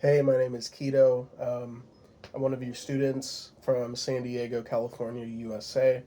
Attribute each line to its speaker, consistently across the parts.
Speaker 1: Hey, my name is Keto. I'm one of your students from San Diego, California, USA,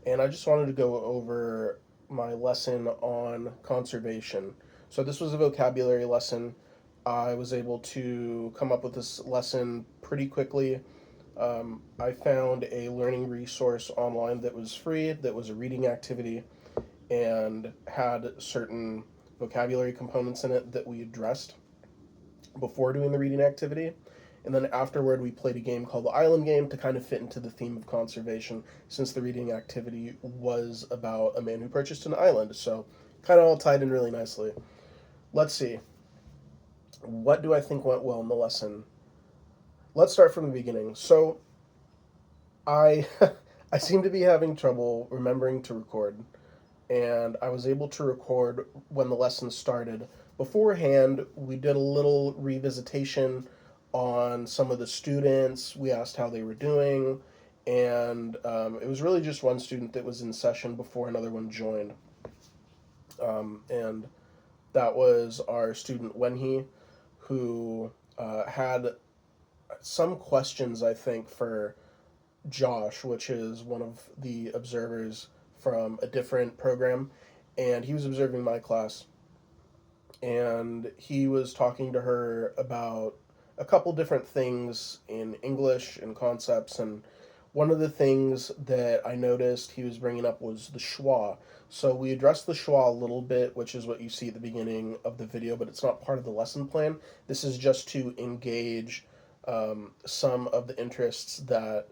Speaker 1: and I just wanted to go over my lesson on conservation. So, this was a vocabulary lesson. I was able to come up with this lesson pretty quickly. I found a learning resource online that was free, that was a reading activity, and had certain vocabulary components in it that we addressed before doing the reading activity. And then afterward, we played a game called the Island Game to kind of fit into the theme of conservation, since the reading activity was about a man who purchased an island. So, kind of all tied in really nicely. Let's see. What do I think went well in the lesson? Let's start from the beginning. So, I I seem to be having trouble remembering to record, and I was able to record when the lesson started. Beforehand, we did a little revisitation on some of the students. We asked how they were doing, and it was really just one student that was in session before another one joined. And that was our student Wenhee, who had some questions, I think, for Josh, which is one of the observers from a different program, and he was observing my class, and he was talking to her about a couple different things in English and concepts. And one of the things that I noticed he was bringing up was the schwa. So we addressed the schwa a little bit, which is what you see at the beginning of the video, but it's not part of the lesson plan. This is just to engage some of the interests that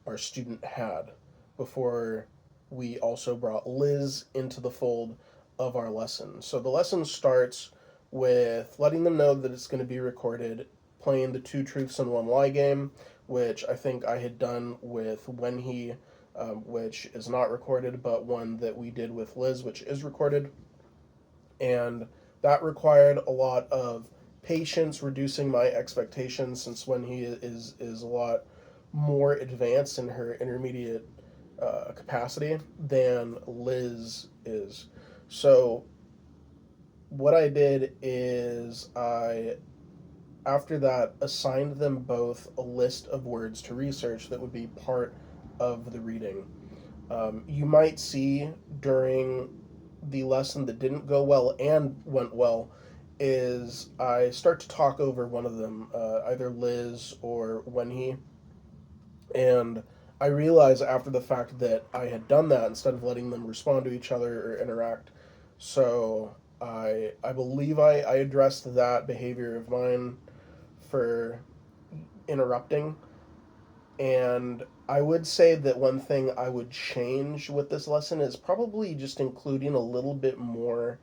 Speaker 1: our student had before we also brought Liz into the fold of our lesson. So the lesson starts with letting them know that it's going to be recorded, playing the two truths and one lie game, which I think I had done with Wenhee, which is not recorded, but one that we did with Liz, which is recorded. And that required a lot of patience, reducing my expectations, since Wenhee is a lot more advanced in her intermediate capacity than Liz is. So what I did is after that, assigned them both a list of words to research that would be part of the reading. You might see during the lesson that didn't go well and went well is I start to talk over one of them, either Liz or Wenhee, and I realize after the fact that I had done that instead of letting them respond to each other or interact. So I believe I addressed that behavior of mine for interrupting. And I would say that one thing I would change with this lesson is probably just including a little bit more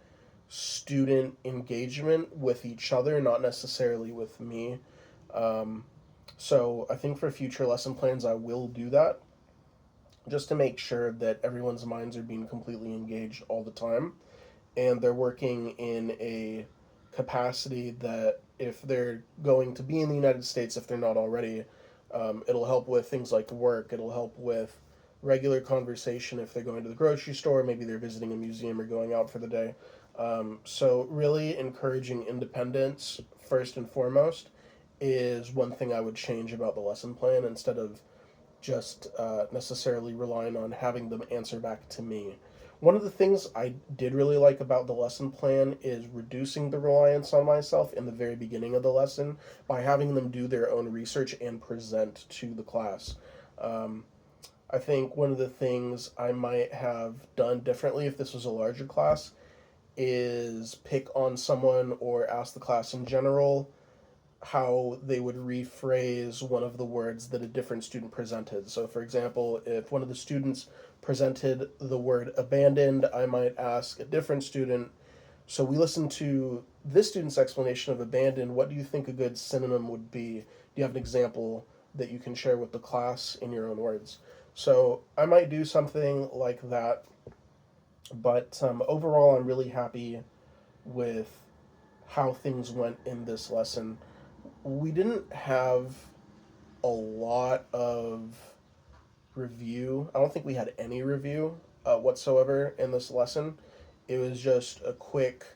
Speaker 1: student engagement with each other, not necessarily with me. Um, so I think for future lesson plans, I will do that just to make sure that everyone's minds are being completely engaged all the time, and they're working in a capacity that if they're going to be in the United States, if they're not already, it'll help with things like work. It'll help with regular conversation if they're going to the grocery store, maybe they're visiting a museum or going out for the day. So, really encouraging independence first and foremost is one thing I would change about the lesson plan, instead of just necessarily relying on having them answer back to me. One of the things I did really like about the lesson plan is reducing the reliance on myself in the very beginning of the lesson by having them do their own research and present to the class. Um, I think one of the things I might have done differently if this was a larger class is pick on someone or ask the class in general how they would rephrase one of the words that a different student presented. So, for example, if one of the students presented the word abandoned, I might ask a different student, so we listened to this student's explanation of abandoned. What do you think a good synonym would be? Do you have an example that you can share with the class in your own words? So, I might do something like that, but overall, I'm really happy with how things went in this lesson. We didn't have a lot of review. I don't think we had any review whatsoever in this lesson. It was just a quick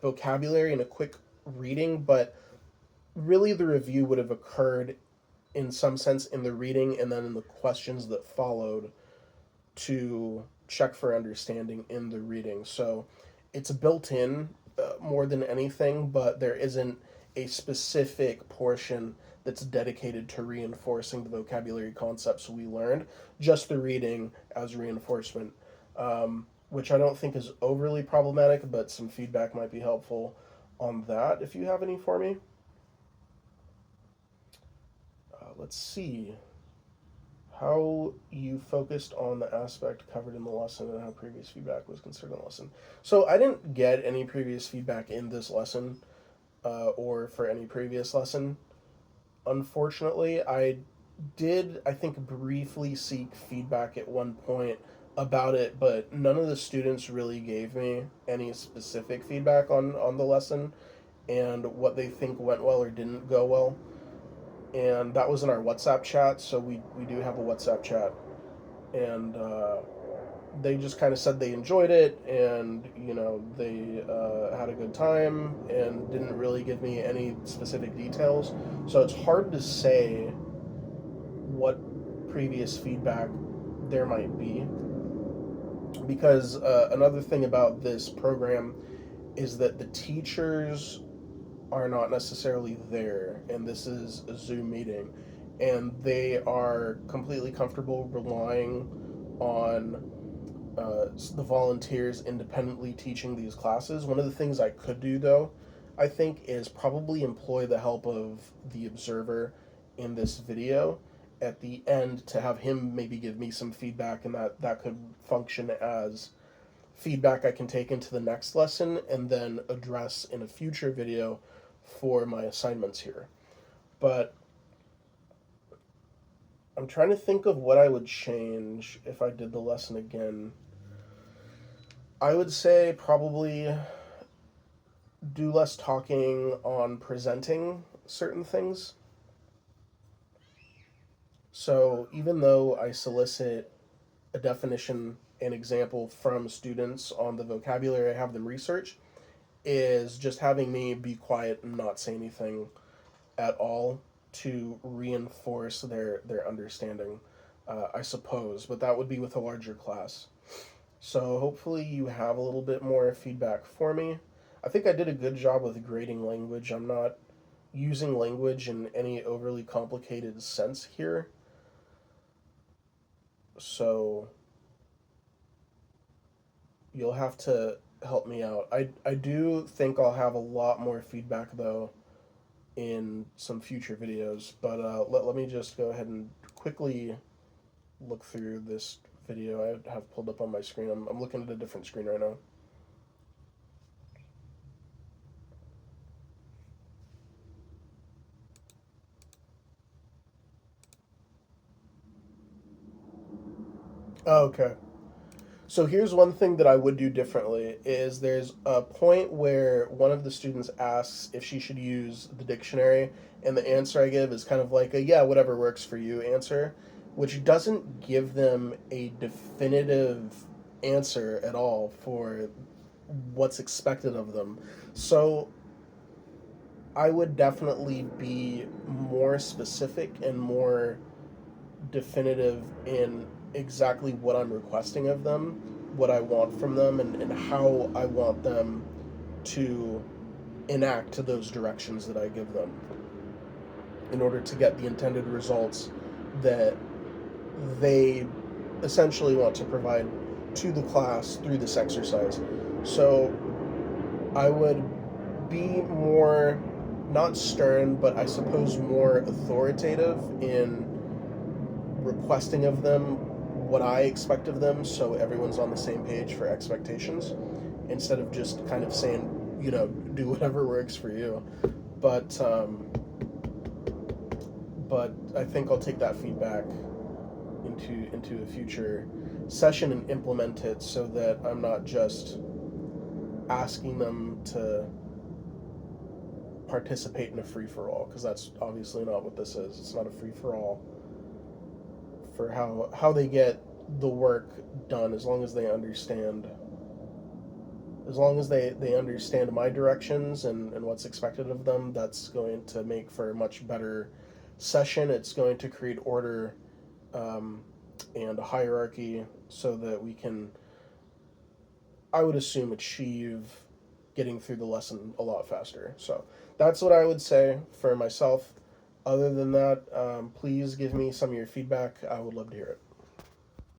Speaker 1: vocabulary and a quick reading, but really the review would have occurred in some sense in the reading and then in the questions that followed to check for understanding in the reading. So it's built in more than anything, but there isn't a specific portion that's dedicated to reinforcing the vocabulary concepts we learned, just the reading as reinforcement, which I don't think is overly problematic, but some feedback might be helpful on that if you have any for me. Let's see how you focused on the aspect covered in the lesson and how previous feedback was considered in the lesson. So I didn't get any previous feedback in this lesson or for any previous lesson. Unfortunately, I did, I think, briefly seek feedback at one point about it, but none of the students really gave me any specific feedback on the lesson and what they think went well or didn't go well. And that was in our WhatsApp chat, so we do have a WhatsApp chat. And they just kind of said they enjoyed it and, they had a good time and didn't really give me any specific details. So it's hard to say what previous feedback there might be because another thing about this program is that the teachers are not necessarily there, and this is a Zoom meeting, and they are completely comfortable relying on the volunteers independently teaching these classes. One of the things I could do, though, I think, is probably employ the help of the observer in this video at the end to have him maybe give me some feedback, and that could function as feedback I can take into the next lesson and then address in a future video for my assignments here. But I'm trying to think of what I would change if I did the lesson again. I would say probably do less talking on presenting certain things. So even though I solicit a definition and example from students on the vocabulary I have them research, is just having me be quiet and not say anything at all to reinforce their understanding, I suppose. But that would be with a larger class. So hopefully you have a little bit more feedback for me. I think I did a good job with grading language. I'm not using language in any overly complicated sense here. So you'll have to help me out. I do think I'll have a lot more feedback though in some future videos, but let me just go ahead and quickly look through this video I have pulled up on my screen. I'm looking at a different screen right now. Oh, okay. So here's one thing that I would do differently is there's a point where one of the students asks if she should use the dictionary, and the answer I give is kind of like a yeah, whatever works for you answer, which doesn't give them a definitive answer at all for what's expected of them. So I would definitely be more specific and more definitive in exactly what I'm requesting of them, what I want from them, and how I want them to enact those directions that I give them in order to get the intended results that they essentially want to provide to the class through this exercise. So I would be more, not stern, but I suppose more authoritative in requesting of them what I expect of them so everyone's on the same page for expectations instead of just kind of saying, do whatever works for you. But but I think I'll take that feedback into a future session and implement it so that I'm not just asking them to participate in a free for all, because that's obviously not what this is. It's not a free for all for how they get the work done, as long as they understand as long as they understand my directions and what's expected of them, that's going to make for a much better session. It's going to create order, um, and a hierarchy so that we can, I would assume, achieve getting through the lesson a lot faster. So that's what I would say for myself. Other than that, please give me some of your feedback. I would love to hear it.